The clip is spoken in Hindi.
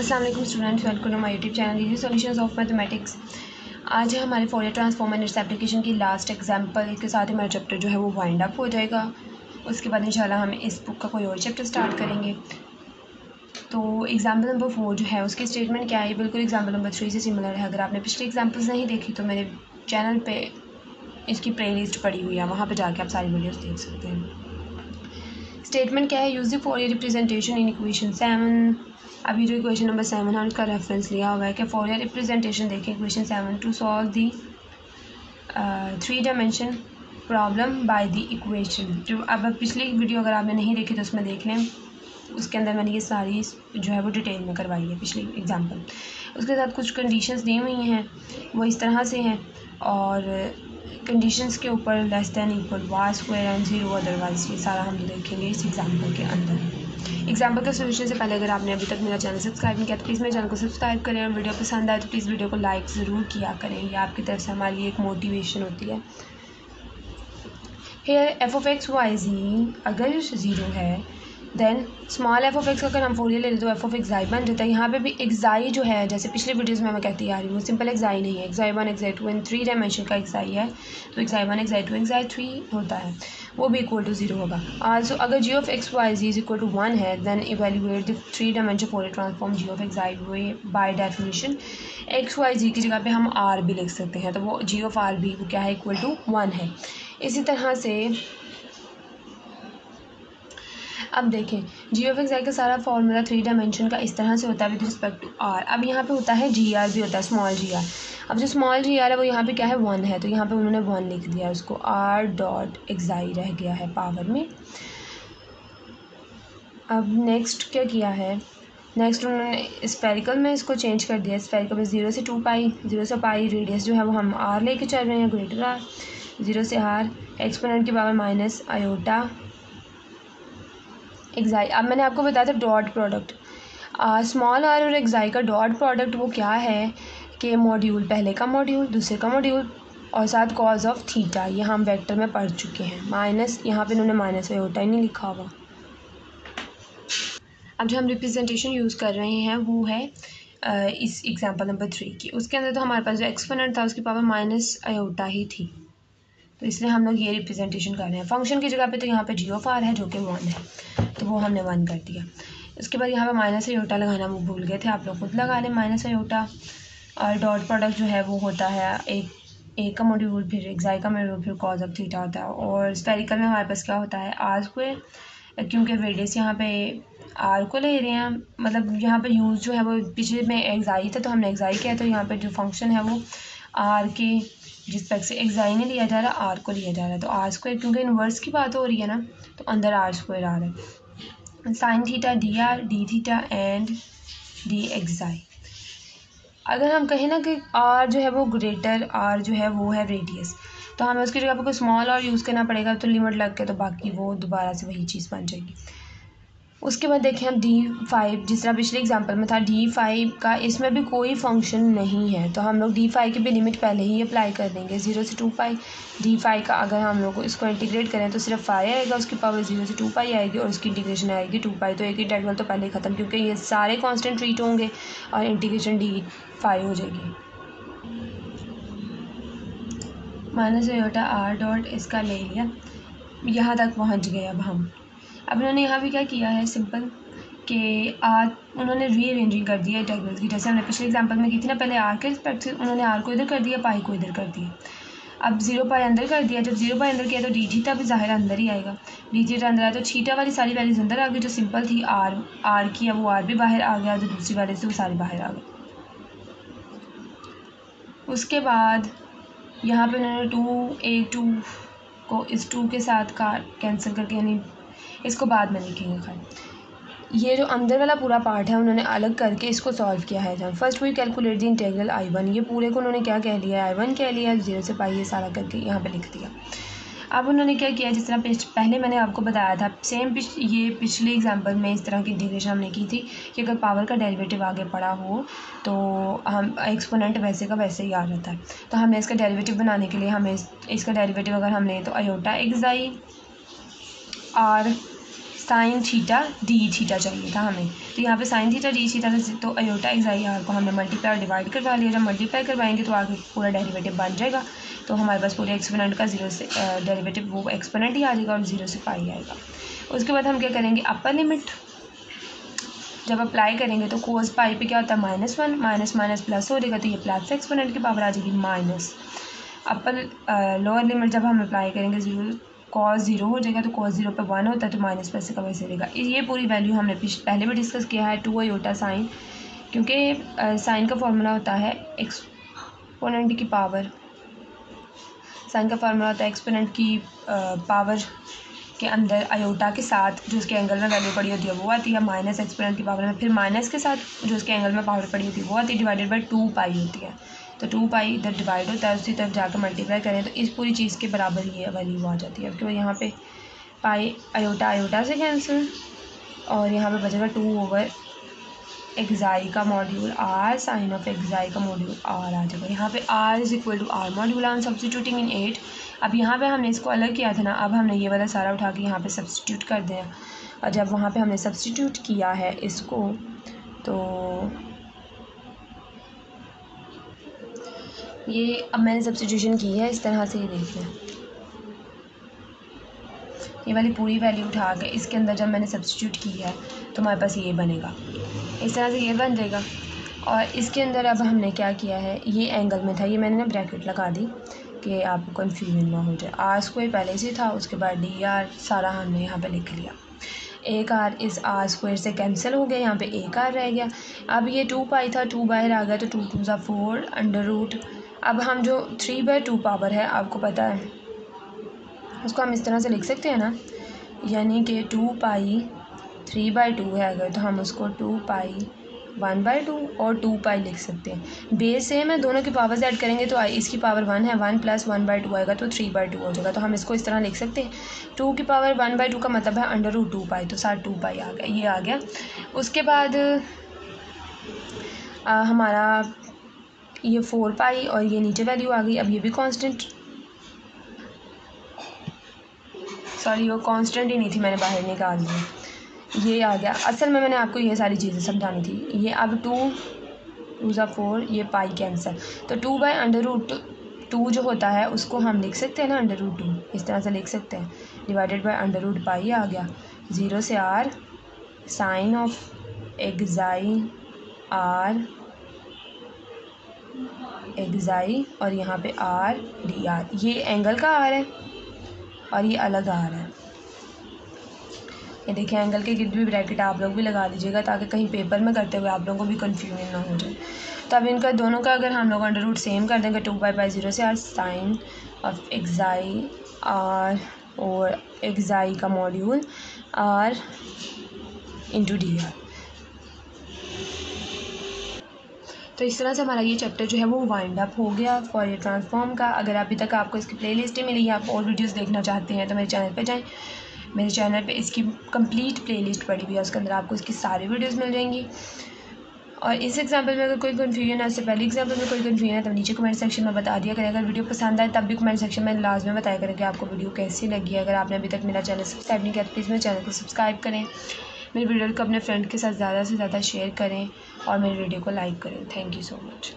अस्सलाम वालेकुम students, welcome to my YouTube channel easy solutions of mathematics. आज है हमारे Fourier transform and its application की लास्ट एग्जांपल के साथ हमारा चैप्टर जो है वो वाइंड अप हो जाएगा। उसके बाद इंशाल्लाह हम इस बुक का कोई और चैप्टर स्टार्ट करेंगे। तो एग्जाम्पल नंबर 4 जो है उसकी स्टेटमेंट क्या है, बिल्कुल एग्जाम्पल नंबर 3 से सिमिलर है। अगर आपने पिछले एग्जाम्पल्स नहीं देखी तो मेरे चैनल पर इसकी प्ले लिस्ट पड़ी हुई है, वहाँ पर जाके आप सारी वीडियोज़ देख सकते हैं। स्टेटमेंट क्या है, use the Fourier representation in equation 7। अभी जो इक्वेशन नंबर 7 है उसका रेफरेंस लिया हुआ है कि फोरियर रिप्रेजेंटेशन देखें equation 7 to solve the 3 dimension problem by the equation. जो अब पिछली वीडियो अगर आपने नहीं देखी तो उसमें देख लें, उसके अंदर मैंने ये सारी जो है वो डिटेल में करवाई है पिछली एग्जाम्पल। उसके साथ कुछ कंडीशंस दी हुई हैं, वो इस तरह से हैं और कंडीशंस के ऊपर less than equal y square and 0 otherwise, ये सारा हम देखेंगे इस एग्जाम्पल के अंदर। एग्जाम्पल का सोल्यूशन से पहले अगर आपने अभी तक मेरा चैनल सब्सक्राइब नहीं किया तो प्लीज़ मेरे चैनल को सब्सक्राइब करें और वीडियो पसंद आए तो प्लीज़ वीडियो को लाइक ज़रूर किया करें, ये आपकी तरफ से हमारे लिए एक मोटिवेशन होती है। Here f of x y z अगर 0 है then small f of x का अगर हम फोरियर ले लें तो एफ ऑफ एक्साई बन जाता है। यहाँ पे भी एक्साई जो है, जैसे पिछले वीडियोस में मैं कहती आ रही हूँ, सिंपल एक्साई नहीं है। एक्साई 1 एक्साई 2 इन 3 डायमेंशन का एक्साई है, तो एक्साई 1 एक्साई 2 एक्साई 3 होता है, वो भी इक्वल टू 0 होगा। आल्सो अगर g of x y z is equal to 1 है then evaluate the 3 dimension Fourier transform g of xi by definition x y z की जगह पे हम आर भी लिख सकते हैं, तो वो जी ऑफ आर भी वो क्या है, इक्वल टू 1 है। इसी तरह से अब देखें जी ऑफ एक्स आई का सारा फॉर्मूला 3 डायमेंशन का इस तरह से होता है विद रिस्पेक्ट टू आर। अब यहाँ पे होता है जी आर भी होता है, स्मॉल जी आर। अब जो स्मॉल जी आर है वो यहाँ पे क्या है, 1 है, तो यहाँ पे उन्होंने 1 लिख दिया, उसको आर डॉट एक्साई रह गया है पावर में। अब नेक्स्ट क्या किया है, नेक्स्ट उन्होंने स्पेरिकल में इसको चेंज कर दिया। स्पेरिकल में 0 से 2 पाई, 0 से पाई रेडियस जो है वो हम आर लेके चल रहे हैं, ग्रेटर आर, 0 से आर एक्सपोनेंट की पावर माइनस आयोटा एक्साई। अब मैंने आपको बताया था डॉट प्रोडक्ट, स्मॉल आर और एक्साई का डॉट प्रोडक्ट वो क्या है कि मॉड्यूल, पहले का मॉड्यूल दूसरे का मॉड्यूल और साथ कॉज ऑफ थीटा, ये हम वेक्टर में पढ़ चुके हैं। माइनस यहाँ पे इन्होंने माइनस आयोटा ही नहीं लिखा हुआ। अब जो हम रिप्रेजेंटेशन यूज़ कर रहे हैं वो है इस एग्जांपल नंबर 3 की। उसके अंदर तो हमारे पास जो एक्सपोनेंट था उसकी पावर माइनस आयोटा ही थी, तो इसलिए हम लोग ये रिप्रेजेंटेशन कर रहे हैं। फंक्शन की जगह पे तो यहाँ पे जी ऑफ आर है जो कि 1 है, तो वो हमने 1 कर दिया। उसके बाद यहाँ पे माइनस आयोटा लगाना वो भूल गए थे, आप लोग खुद लगा लें माइनस आयोटा। और डॉट प्रोडक्ट जो है वो होता है एक का मॉड्यूल फिर एक्साई का मॉड्यूल फिर कॉज ऑफ थीटा होता है। और स्पेरिकल में हमारे पास क्या होता है, आर स्क्वायर, क्योंकि रेडियस यहाँ पे आर को ले रहे हैं, मतलब यहाँ पे यूज़ जो है वो पिछले में एक्साई था तो हमने एक्साई किया, तो यहाँ पे जो फंक्शन है वो आर के रिस्पेक्ट से एक्साई नहीं लिया जा रहा, आर को लिया जा रहा है। तो आर स्क्वायर, क्योंकि इन्वर्स की बात हो रही है ना, तो अंदर आर स्क्वायर आ रहा है। Sign theta D R D theta and D एक्साई। अगर हम कहें ना कि आर जो है वो ग्रेटर, आर जो है वो है रेडियस, तो हमें उसकी जगह पर कोई स्मॉल आर यूज़ करना पड़ेगा, तो लिमिट लग के तो बाकी वो दोबारा से वही चीज़ बन जाएगी। उसके बाद देखें हम D5, जिस तरह पिछले एग्जांपल में था D5 का, इसमें भी कोई फंक्शन नहीं है, तो हम लोग D5 की भी लिमिट पहले ही अप्लाई कर देंगे, 0 से 2 पाई। D5 का अगर हम लोग इसको इंटीग्रेट करें तो सिर्फ पाई आएगा, उसकी पावर 0 से 2 पाई आएगी और उसकी इंटीग्रेशन आएगी 2 पाई, तो एक इंटीग्रल तो पहले ही ख़त्म, क्योंकि ये सारे कॉन्स्टेंट ट्रीट होंगे और इंटीग्रेशन D5 हो जाएगी। माइनस आयोटा आर डॉट इसका ले लिया, यहाँ तक पहुँच गए। अब इन्होंने यहाँ भी क्या किया है, सिंपल कि उन्होंने रीअरेंजिंग कर दिया इंटीग्रल्स की, जैसे हमने पिछले एग्जांपल में की थी ना, पहले आर के रिस्पेक्ट से उन्होंने आर को इधर कर दिया, पाई को इधर कर दिया। अब 0 पाई अंदर कर दिया, जब 0 पाई अंदर किया तो डी थीटा भी ज़ाहिर अंदर ही आएगा, डी थीटा अंदर आया तो थीटा वाली सारी वैल्यूज अंदर आ गई, जो सिंपल थी आर की है वो आर भी बाहर आ गया, जो दूसरी वैल्यू से वो सारी बाहर आ गई। उसके बाद यहाँ पर उन्होंने 2 को इस 2 के साथ कैंसिल करके, यानी इसको बाद में लिखेंगे। खैर ये जो अंदर वाला पूरा पार्ट है उन्होंने अलग करके इसको सॉल्व किया है। जब first we calculate the integral I1, ये पूरे को उन्होंने क्या कह लिया है, I1 कह लिया, 0 से पाई ये सारा करके यहाँ पे लिख दिया। अब उन्होंने क्या किया, जिस तरह पहले मैंने आपको बताया था सेम ये पिछले एग्जांपल में इस तरह की इंटीग्रेशन हमने की थी कि अगर पावर का डेरिवेटिव आगे पड़ा हो तो हम एक्सपोनेंट वैसे का वैसे ही आ जाता है। तो हमने इसका डेरिवेटिव बनाने के लिए हमें इसका डेरिवेटिव अगर हम लें तो iota xi r sine theta d theta चाहिए था हमें। तो यहाँ पे साइन थीटा डी थीटा से तो अयोटा एक्स आर को हमने मल्टीप्लाई और डिवाइड करवा लिया। जब मल्टीप्लाई करवाएंगे तो आगे पूरा डेरिवेटिव बन जाएगा। तो हमारे पास पूरे एक्सपोनेंट का जीरो से डेरिवेटिव वो एक्सपोनेंट ही आ जाएगा और जीरो से पाई आएगा। उसके बाद हम क्या करेंगे, अपर लिमिट जब अप्लाई करेंगे तो कोस पाई पे क्या होता है -1, माइनस माइनस प्लस हो जाएगा, तो ये प्लस एक्सपोनेंट की पावर आ जाएगी माइनस। अपर लोअर लिमिट जब हम अप्लाई करेंगे कॉस ज़ीरो हो जाएगा, तो कॉस ज़ीरो पे 1 होता है, तो माइनस प्लस से का वैसे रहेगा। ये पूरी वैल्यू हमने पहले भी डिस्कस किया है 2 अयोटा साइन, क्योंकि साइन का फॉर्मूला होता है एक्सपोनेंट की पावर, साइन का फार्मूला होता है एक्सपोनेंट की पावर के अंदर अयोटा के साथ जो उसके एंगल में वैल्यू पड़ी होती है वो आती है, माइनस एक्सपोनेंट की पावर में फिर माइनस के साथ जो उसके एंगल में पावर पड़ी होती है वो आती है, डिवाइडेड बाय 2 पाई होती है। तो 2 पाई इधर डिवाइड होता है, उसी तरफ जाकर मल्टीप्लाई करें तो इस पूरी चीज़ के बराबर ये वैल्यू आ जाती है। अब क्यों यहाँ पे पाई अयोटा से कैंसिल और यहाँ पे बचेगा 2 एक्साई का module r, sine of xi का मॉड्यूल आर आ जाएगा। यहाँ पे r is equal to r module r substituting in 8। अब यहाँ पे हमने इसको अलग किया था ना, अब हमने ये वाला सारा उठा के यहाँ पे सब्सटीट्यूट कर दिया। और जब वहाँ पे हमने सब्सटीट्यूट किया है इसको, तो ये अब मैंने सब्सटीट्यूशन की है इस तरह से, ये देख लें ये वाली पूरी वैल्यू उठा के इसके अंदर जब मैंने सब्सटीट्यूट की है तो हमारे पास ये बनेगा, इस तरह से ये बन जाएगा। और इसके अंदर अब हमने क्या किया है, ये एंगल में था, ये मैंने ना ब्रैकेट लगा दी कि आपको कन्फ्यूजन ना हो जाए। आर स्क्वायर पहले से था, उसके बाद डी आर सारा हमने यहाँ पे लिख लिया। एक आर इस आर स्क्वायर से कैंसिल हो गया, यहाँ पे एक आर रह गया। अब ये 2 पाई था, 2 बाहर आ गया तो 2 2 ज़ा 4 अंडर रूट। अब हम जो 3/2 पावर है आपको पता है उसको हम इस तरह से लिख सकते हैं ना, यानी कि 2 पाई 3/2 है अगर, तो हम उसको 2 पाई 1/2 और 2 पाई लिख सकते हैं। बेस सेम है, दोनों की पावर्स ऐड करेंगे तो इसकी पावर 1 है, 1 + 1/2 आएगा तो 3/2 हो जाएगा। तो हम इसको इस तरह लिख सकते हैं, 2 की पावर 1/2 का मतलब है अंडर रूट 2 पाई, तो साथ 2 पाई आ गया, ये आ गया। उसके बाद हमारा ये 4 पाई और ये नीचे वैल्यू आ गई। अब ये भी कांस्टेंट, सॉरी वो कांस्टेंट ही नहीं थी, मैंने बाहर निकाल दी, ये आ गया। असल में मैंने आपको ये सारी चीज़ें समझानी थी। ये अब 2 2 ज़ा 4, ये पाई कैंसिल, तो 2/√2 जो होता है उसको हम लिख सकते हैं ना √2, इस तरह से लिख सकते हैं, डिवाइडेड बाय √पाई आ गया। 0 से r sine of xi r xi और यहाँ पे r डी आर, ये एंगल का r है और ये अलग आ रहा है। ये देखिए एंगल के गिर्द भी ब्रैकेट आप लोग भी लगा लीजिएगा ताकि कहीं पेपर में करते हुए आप लोगों को भी कन्फ्यूजन ना हो जाए। तो अब इनका दोनों का अगर हम लोग अंडर रूट सेम कर देंगे, 2 पाई 0 से r sine of xi r और एक्साई का module r into d r. तो इस तरह से हमारा ये चैप्टर जो है वो वाइंड अप हो गया फॉरियर ट्रांसफॉर्म का। अगर अभी तक आपको इसकी प्लेलिस्ट मिली है, आप और वीडियोस देखना चाहते हैं तो मेरे चैनल पे जाएं। मेरे चैनल पे इसकी कंप्लीट प्लेलिस्ट पड़ी हुई है, उसके अंदर आपको इसकी सारी वीडियोस मिल जाएंगी। और इस एग्जाम्पल में अगर कोई कन्फ्यूजन है, उससे पहले एग्जाम्पल में कोई कन्फ्यूजन है तो नीचे कमेंट सेक्शन में बता दिया करें। अगर वीडियो पसंद आए तब भी कमेंट सेक्शन में लाजमी बताया करें कि आपको वीडियो कैसी लगी है। अगर आपने अभी तक मेरा चैनल सब्सक्राइब नहीं किया तो प्लीज़ मेरे चैनल को सब्सक्राइब करें, मेरे वीडियो को अपने फ्रेंड के साथ ज़्यादा से ज़्यादा शेयर करें और मेरे वीडियो को लाइक करें। Thank you so much.